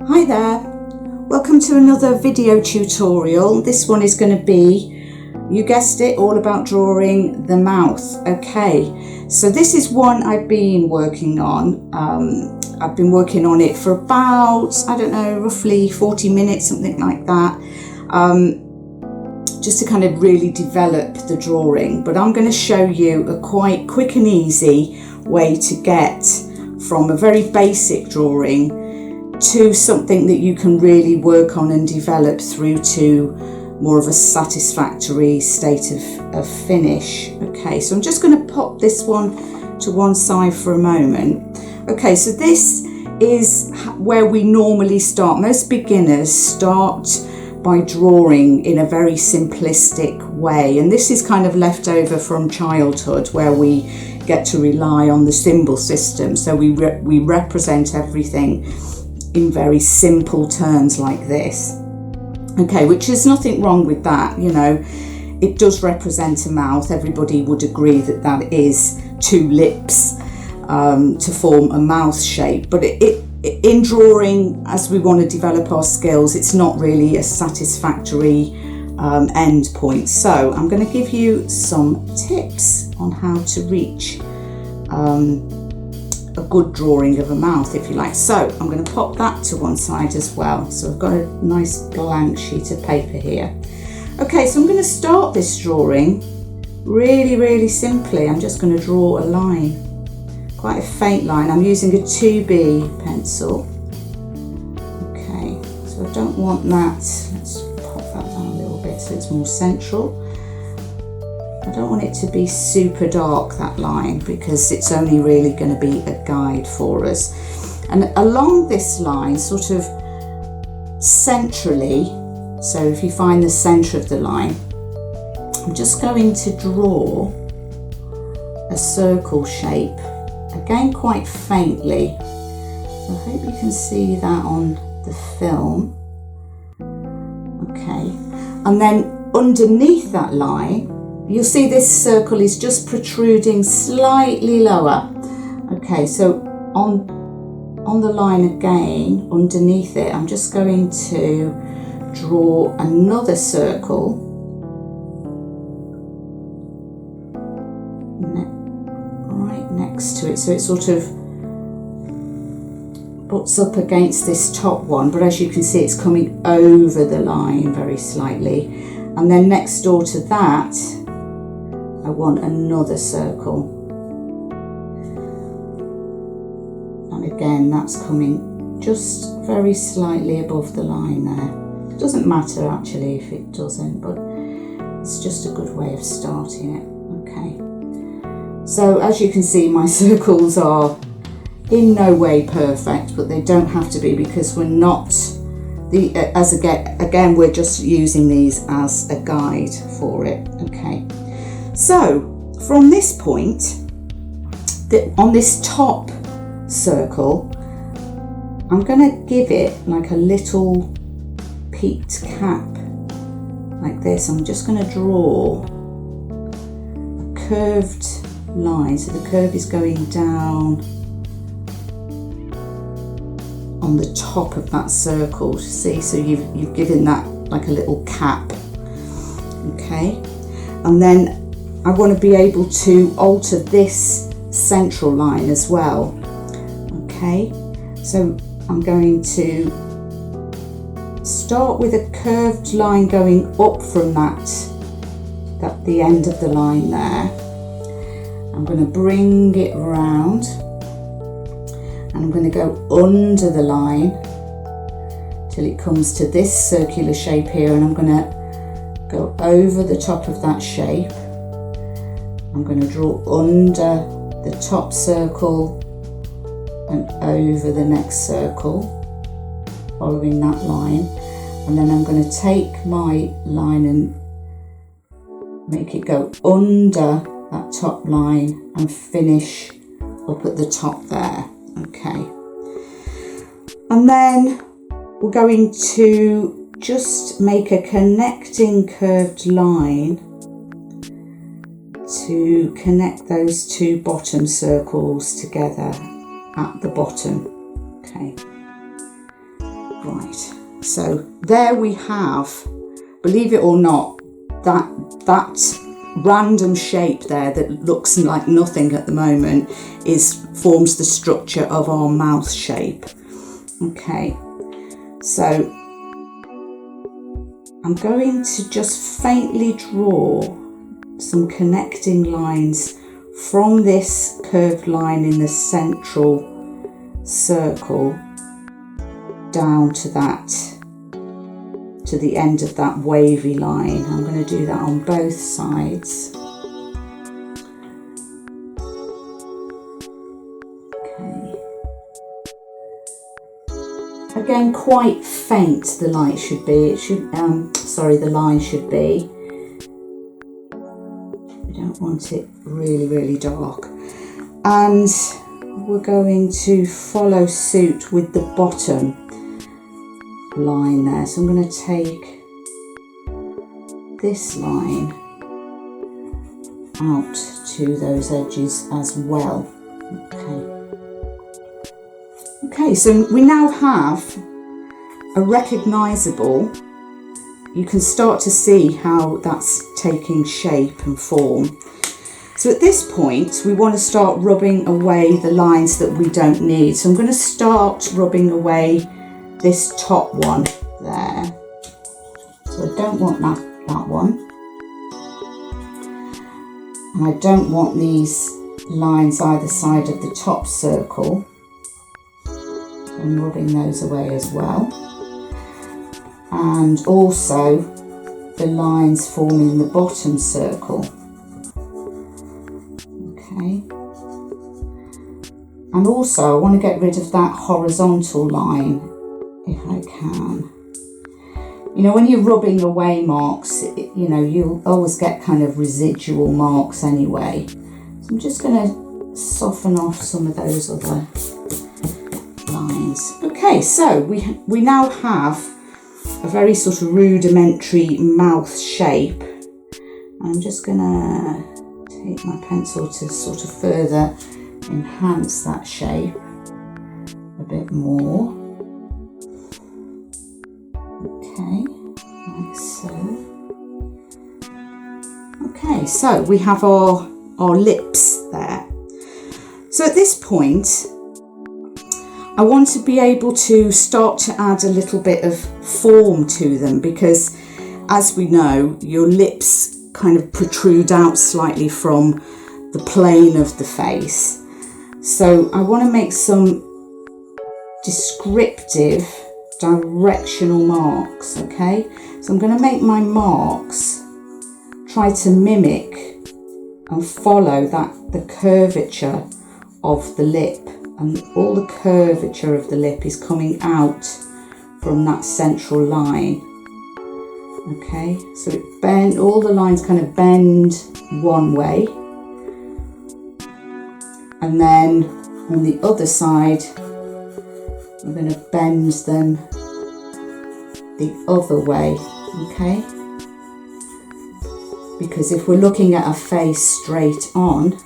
Hi there, welcome to another video tutorial. This one is going to be, you guessed it, all about drawing the mouth. Okay, so this is one I've been working on. I've been working on it for about, I don't know, roughly 40 minutes, something like that, just to kind of really develop the drawing. But I'm going to show you a quite quick and easy way to get from a very basic drawing to something that you can really work on and develop through to more of a satisfactory state of finish. Okay, so I'm just going to pop this one to one side for a moment. Okay, so this is where we normally start. Most beginners start by drawing in a very simplistic way, and this is kind of left over from childhood, where we get to rely on the symbol system. So we represent everything in very simple terms like this. Okay, which is nothing wrong with that, you know. It does represent a mouth. Everybody would agree that that is two lips to form a mouth shape. But in drawing, as we want to develop our skills, it's not really a satisfactory end point. So I'm going to give you some tips on how to reach a good drawing of a mouth, if you like. So I'm going to pop that to one side as well. So I've got a nice blank sheet of paper here. Okay, so I'm going to start this drawing really simply. I'm just going to draw a line, quite a faint line. I'm using a 2B pencil. Okay, so I don't want that. Let's pop that down a little bit so it's more central. I don't want it to be super dark, that line, because it's only really going to be a guide for us. And along this line, sort of centrally, so if you find the centre of the line, I'm just going to draw a circle shape, again quite faintly. So I hope you can see that on the film. Okay, and then underneath that line, you'll see this circle is just protruding slightly lower. Okay, so on the line again, underneath it, I'm just going to draw another circle right next to it, so it sort of butts up against this top one, but as you can see, it's coming over the line very slightly. And then next door to that, I want another circle, and again that's coming just very slightly above the line there. It doesn't matter actually if it doesn't, but it's just a good way of starting it. Okay, so as you can see, my circles are in no way perfect, but they don't have to be, because we're not again we're just using these as a guide for it. Okay, so from this point, on this top circle, I'm going to give it like a little peaked cap, like this. I'm just going to draw a curved line, so the curve is going down on the top of that circle, see, so you've given that like a little cap. Okay, and then I want to be able to alter this central line as well. Okay, so I'm going to start with a curved line going up from the end of the line there. I'm going to bring it round, and I'm going to go under the line till it comes to this circular shape here, and I'm going to go over the top of that shape. I'm going to draw under the top circle and over the next circle, following that line, and then I'm going to take my line and make it go under that top line and finish up at the top there. Okay, and then we're going to just make a connecting curved line to connect those two bottom circles together at the bottom. Okay, Right, so there we have, believe it or not, that random shape there that looks like nothing at the moment forms the structure of our mouth shape. Okay, so I'm going to just faintly draw some connecting lines from this curved line in the central circle down to the end of that wavy line. I'm going to do that on both sides. Okay. Again, quite faint the light should be. The line should be. We don't want it really, really dark. And we're going to follow suit with the bottom line there. So I'm going to take this line out to those edges as well. Okay, so we now have a recognisable, you can start to see how that's taking shape and form. So at this point we want to start rubbing away the lines that we don't need. So I'm going to start rubbing away this top one there. So I don't want that one. And I don't want these lines either side of the top circle. I'm rubbing those away as well. And also the lines forming the bottom circle. Okay. And also I want to get rid of that horizontal line if I can. You know, when you're rubbing away marks, you know, you'll always get kind of residual marks anyway. So I'm just going to soften off some of those other lines. Okay, so we now have a very sort of rudimentary mouth shape. I'm just going to take my pencil to sort of further enhance that shape a bit more. Okay, like so. Okay, so we have our lips there. So at this point, I want to be able to start to add a little bit of form to them, because as we know, your lips kind of protrude out slightly from the plane of the face. So I want to make some descriptive directional marks. Okay, so I'm going to make my marks try to mimic and follow the curvature of the lip, and all the curvature of the lip is coming out from that central line. Okay, so all the lines kind of bend one way, and then on the other side we're going to bend them the other way. Okay, because if we're looking at a face straight on,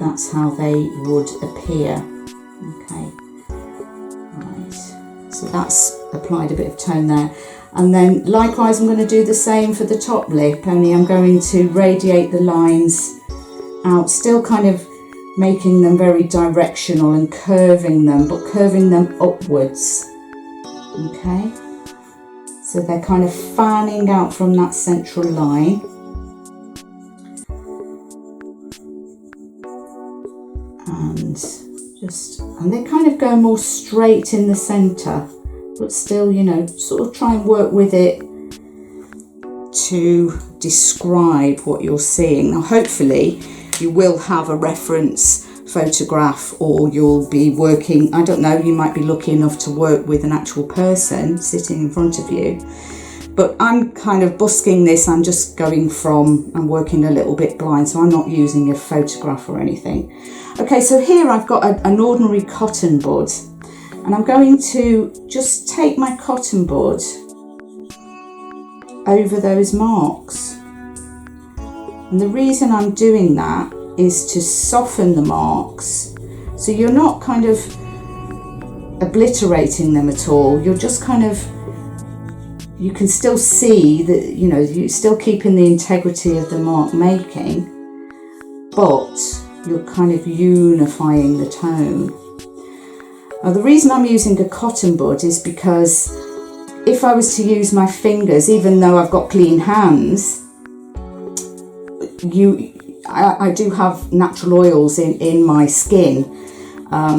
that's how they would appear. Okay, right, so that's applied a bit of tone there. And then likewise I'm going to do the same for the top lip, only I'm going to radiate the lines out, still kind of making them very directional and curving them, but curving them upwards. Okay, so they're kind of fanning out from that central line. And they kind of go more straight in the centre, but still, you know, sort of try and work with it to describe what you're seeing. Now hopefully you will have a reference photograph, or you'll be working, I don't know, you might be lucky enough to work with an actual person sitting in front of you. But I'm kind of busking this, I'm just I'm working a little bit blind, so I'm not using a photograph or anything. Okay, so here I've got an ordinary cotton bud, and I'm going to just take my cotton bud over those marks. And the reason I'm doing that is to soften the marks, so you're not kind of obliterating them at all. You're just kind of, you can still see that, you know, you're still keeping the integrity of the mark making, but you're kind of unifying the tone. Now, the reason I'm using a cotton bud is because if I was to use my fingers, even though I've got clean hands, I do have natural oils in my skin,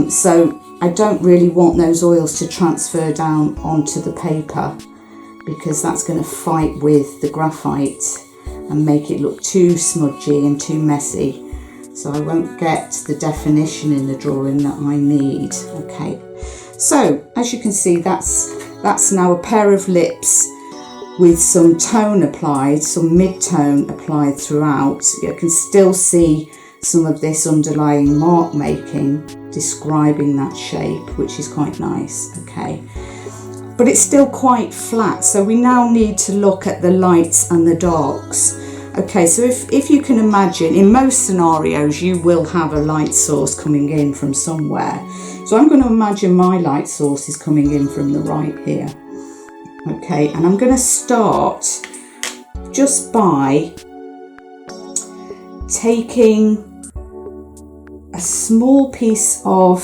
so I don't really want those oils to transfer down onto the paper, because that's going to fight with the graphite and make it look too smudgy and too messy. So I won't get the definition in the drawing that I need. Okay, so as you can see, that's now a pair of lips with some tone applied, some mid-tone applied throughout. You can still see some of this underlying mark making describing that shape, which is quite nice. Okay, but it's still quite flat, so we now need to look at the lights and the darks. Okay, so if you can imagine, in most scenarios you will have a light source coming in from somewhere. So I'm going to imagine my light source is coming in from the right here. Okay, and I'm going to start just by taking a small piece of,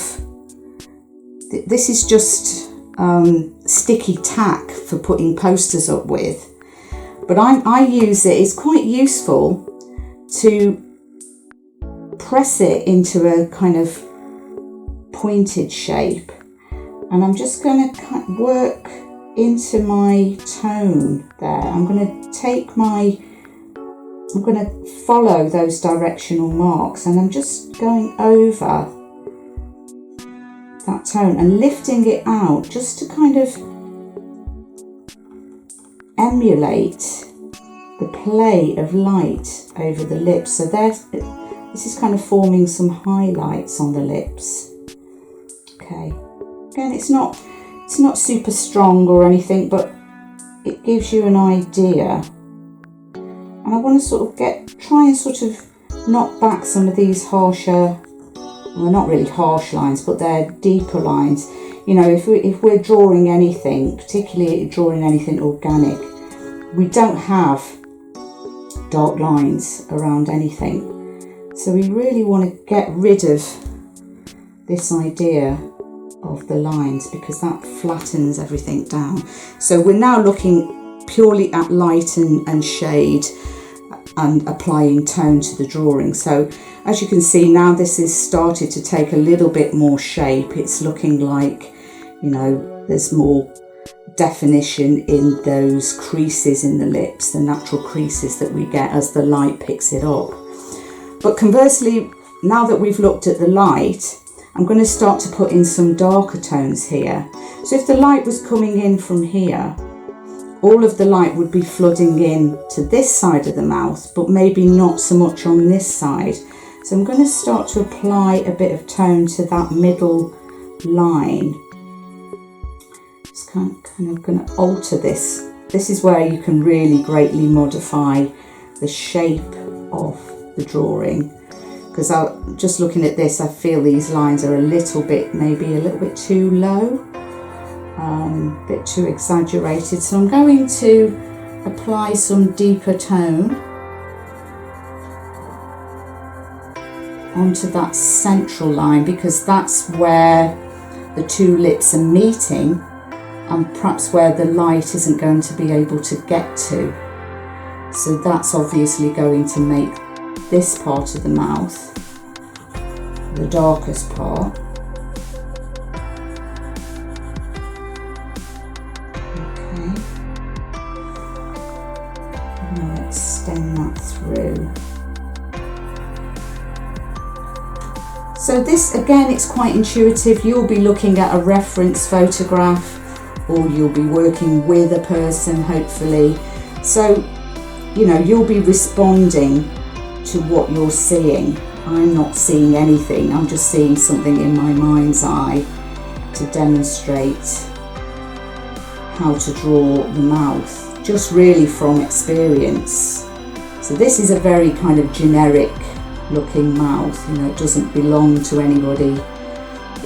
this is just sticky tack for putting posters up with, but I use it, it's quite useful to press it into a kind of pointed shape, and I'm just going to work into my tone there. I'm going to follow those directional marks, and I'm just going over that tone and lifting it out just to kind of emulate the play of light over the lips. So this is kind of forming some highlights on the lips. Okay, again, it's not super strong or anything, but it gives you an idea. And I want to sort of try and sort of knock back some of these harsher, well, not really harsh lines, but they're deeper lines. You know, if we're drawing anything, particularly drawing anything organic, we don't have dark lines around anything. So we really want to get rid of this idea of the lines, because that flattens everything down. So we're now looking purely at light and shade and applying tone to the drawing. So as you can see now, this has started to take a little bit more shape. It's looking like, you know, there's more definition in those creases in the lips, the natural creases that we get as the light picks it up. But conversely, now that we've looked at the light, I'm going to start to put in some darker tones here. So if the light was coming in from here, all of the light would be flooding in to this side of the mouth, but maybe not so much on this side. So I'm going to start to apply a bit of tone to that middle line. Just kind of going to alter this. This is where you can really greatly modify the shape of the drawing. Because just looking at this, I feel these lines are maybe a little bit too low, a bit too exaggerated. So I'm going to apply some deeper tone onto that central line, because that's where the two lips are meeting, and perhaps where the light isn't going to be able to get to. So that's obviously going to make this part of the mouth the darkest part. Okay, now extend that through. So this, again, it's quite intuitive. You'll be looking at a reference photograph, or you'll be working with a person, hopefully. So, you know, you'll be responding to what you're seeing. I'm not seeing anything, I'm just seeing something in my mind's eye to demonstrate how to draw the mouth, just really from experience. So this is a very kind of generic looking mouth, you know, it doesn't belong to anybody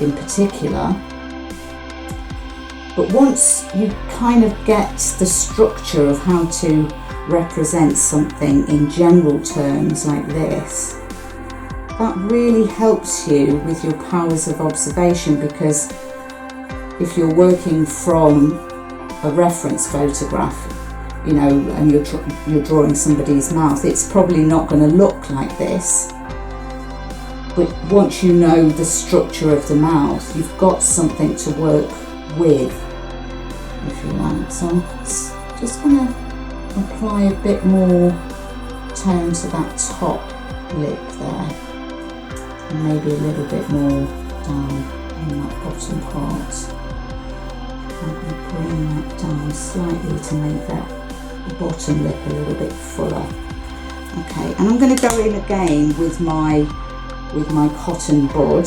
in particular. But once you kind of get the structure of how to represent something in general terms like this, that really helps you with your powers of observation, because if you're working from a reference photograph, you know, and you're drawing somebody's mouth, it's probably not going to look like this. But once you know the structure of the mouth, you've got something to work with, if you like. So I'm just going to apply a bit more tone to that top lip there, and maybe a little bit more down in that bottom part. I'm going to bring that down slightly to make the bottom lip a little bit fuller. Okay, and I'm going to go in again with my cotton bud.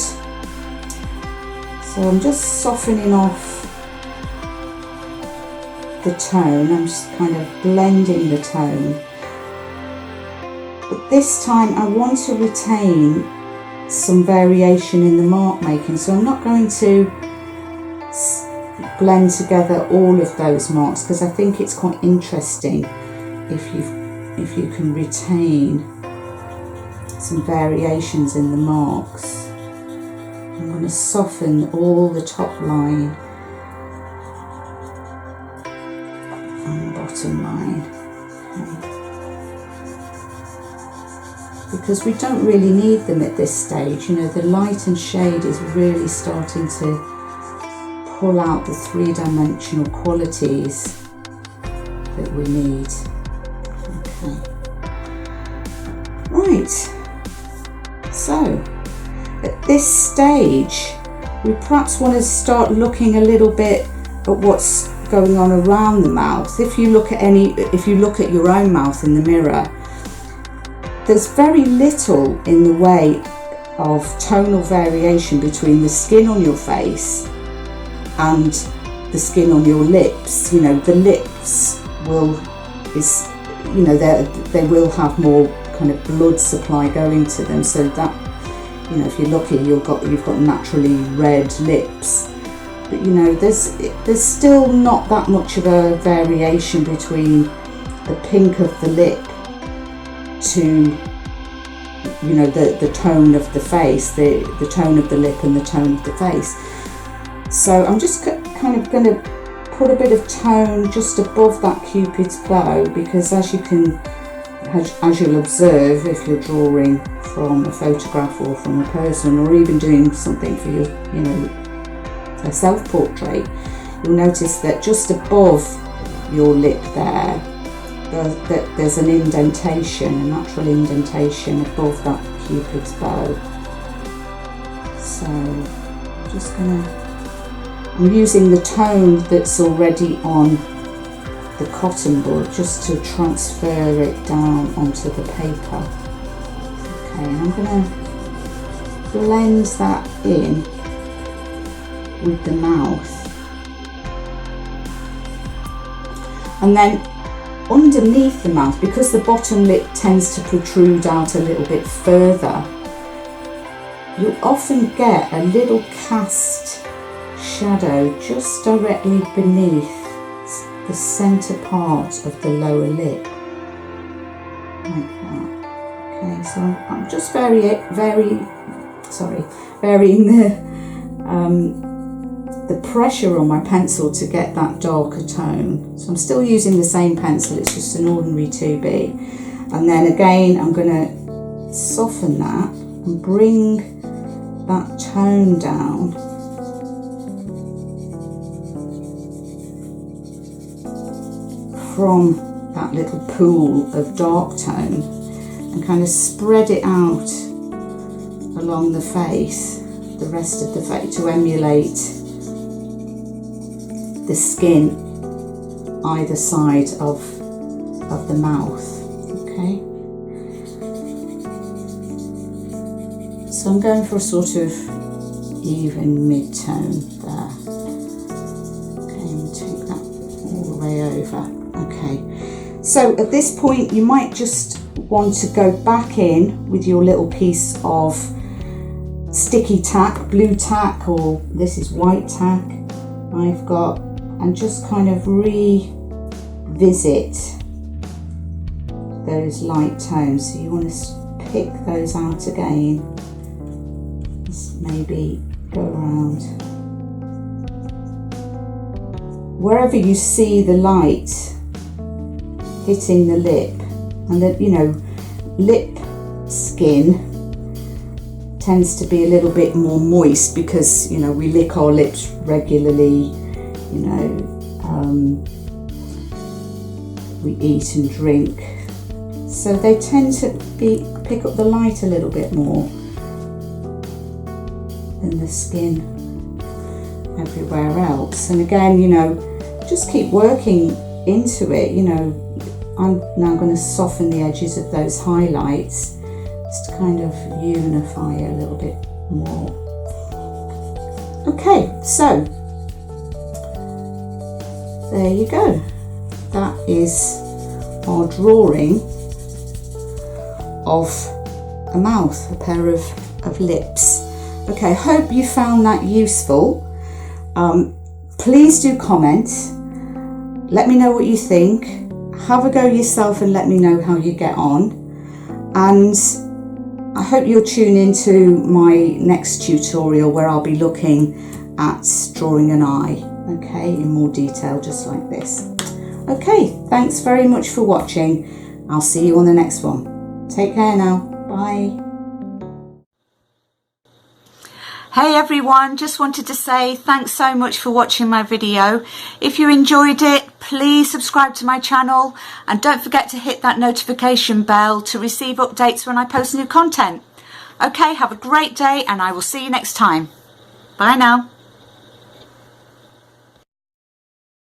So I'm just softening off the tone. I'm just kind of blending the tone. But this time I want to retain some variation in the mark making, so I'm not going to blend together all of those marks, because I think it's quite interesting if you can retain some variations in the marks. I'm going to soften all the top line and the bottom line, okay. Because we don't really need them at this stage. You know, the light and shade is really starting to pull out the three-dimensional qualities that we need. Okay. Right. So, at this stage, we perhaps want to start looking a little bit at what's going on around the mouth. If you look at your own mouth in the mirror, there's very little in the way of tonal variation between the skin on your face and the skin on your lips. You know, the lips they will have more kind of blood supply going to them, so that, you know, if you're lucky, you've got naturally red lips. But you know, there's still not that much of a variation between the pink of the lip to, you know, the tone of the face, the tone of the lip and the tone of the face. So I'm just kind of going to put a bit of tone just above that Cupid's bow, because as you'll observe, if you're drawing from a photograph or from a person, or even doing something for your, you know, a self-portrait, you'll notice that just above your lip there's an indentation, a natural indentation above that Cupid's bow. So I'm using the tone that's already on the cotton bud just to transfer it down onto the paper. Okay, and I'm going to blend that in with the mouth. And then underneath the mouth, because the bottom lip tends to protrude out a little bit further, you'll often get a little cast shadow just directly beneath the centre part of the lower lip, like that. Okay, so I'm just varying the pressure on my pencil to get that darker tone. So I'm still using the same pencil, it's just an ordinary 2B. And then again, I'm going to soften that and bring that tone down from that little pool of dark tone and kind of spread it out along the face, the rest of the face, to emulate the skin either side of the mouth. Okay, so I'm going for a sort of even mid-tone there. Okay, and take that all the way over. Okay, so at this point you might just want to go back in with your little piece of sticky tack, blue tack, or this is white tack. I've got and just kind of revisit those light tones. So you want to pick those out again. Just maybe go around. Wherever you see the light hitting the lip, and that, you know, lip skin tends to be a little bit more moist because, you know, we lick our lips regularly, you know, we eat and drink, so they tend to pick up the light a little bit more than the skin everywhere else. And again, you know, just keep working into it. You know, I'm now going to soften the edges of those highlights just to kind of unify a little bit more. Okay, so there you go. That is our drawing of a mouth, a pair of lips. Okay, hope you found that useful. Please do comment. Let me know what you think. Have a go yourself and let me know how you get on. And I hope you'll tune into my next tutorial where I'll be looking at drawing an eye, okay, in more detail, just like this. Okay, thanks very much for watching. I'll see you on the next one. Take care now. Bye. Hey everyone, just wanted to say thanks so much for watching my video. If you enjoyed it, please subscribe to my channel and don't forget to hit that notification bell to receive updates when I post new content. Okay, have a great day and I will see you next time. Bye now.